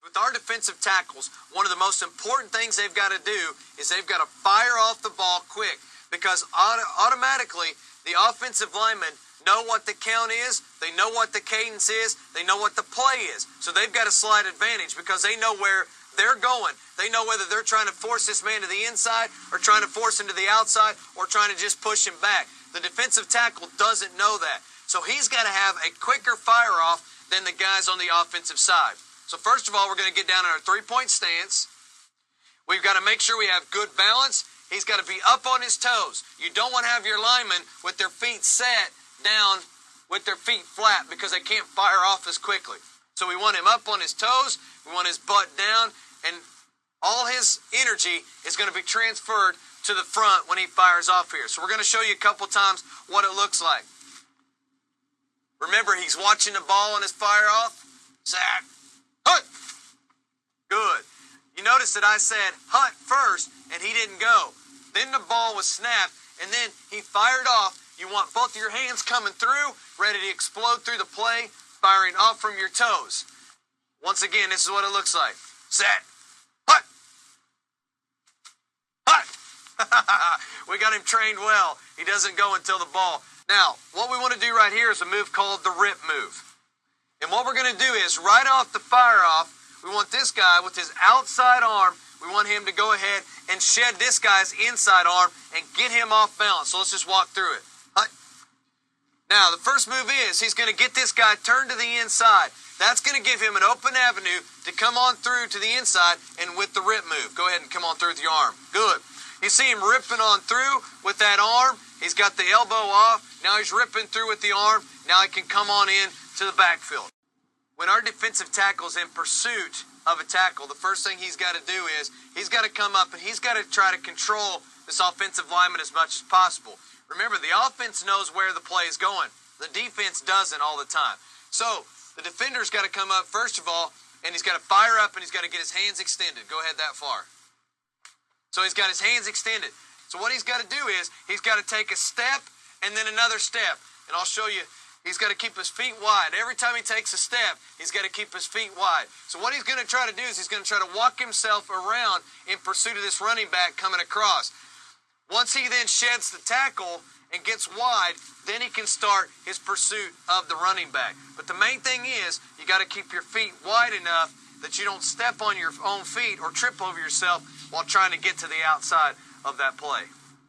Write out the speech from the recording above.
With our defensive tackles, one of the most important things they've got to do is they've got to fire off the ball quick, because automatically the offensive linemen know what the count is, they know what the cadence is, they know what the play is. So they've got a slight advantage because they know where they're going. They know whether they're trying to force this man to the inside or trying to force him to the outside or trying to just push him back. The defensive tackle doesn't know that. So he's got to have a quicker fire off than the guys on the offensive side. So first of all, we're going to get down in our three-point stance. We've got to make sure we have good balance. He's got to be up on his toes. You don't want to have your linemen with their feet set down with their feet flat because they can't fire off as quickly. So we want him up on his toes. We want his butt down, and all his energy is going to be transferred to the front when he fires off here. So we're going to show you a couple times what it looks like. Remember, he's watching the ball on his fire off. Zach, hut. Good. You notice that I said hut first, and he didn't go. Then the ball was snapped, and then he fired off. You want both of your hands coming through, ready to explode through the play, firing off from your toes. Once again, this is what it looks like. Set. Hut. Hut. We got him trained well. He doesn't go until the ball. Now, what we want to do right here is a move called the rip move. And what we're going to do is, right off the fire off, we want this guy with his outside arm, we want him to go ahead and shed this guy's inside arm and get him off balance. So let's just walk through it. Hut. Now, the first move is he's going to get this guy turned to the inside. That's going to give him an open avenue to come on through to the inside and with the rip move. Go ahead and come on through with your arm. Good. You see him ripping on through with that arm. He's got the elbow off. Now he's ripping through with the arm. Now he can come on in to the backfield. When our defensive tackle's in pursuit of a tackle, the first thing he's got to do is he's got to come up and he's got to try to control this offensive lineman as much as possible. Remember, the offense knows where the play is going. The defense doesn't all the time. So the defender's got to come up first of all, and he's got to fire up and he's got to get his hands extended. Go ahead that far. So he's got his hands extended. So what he's got to do is he's got to take a step and then another step. And I'll show you. He's got to keep his feet wide. Every time he takes a step, he's got to keep his feet wide. So what he's going to try to do is he's going to try to walk himself around in pursuit of this running back coming across. Once he then sheds the tackle and gets wide, then he can start his pursuit of the running back. But the main thing is you got to keep your feet wide enough that you don't step on your own feet or trip over yourself while trying to get to the outside of that play.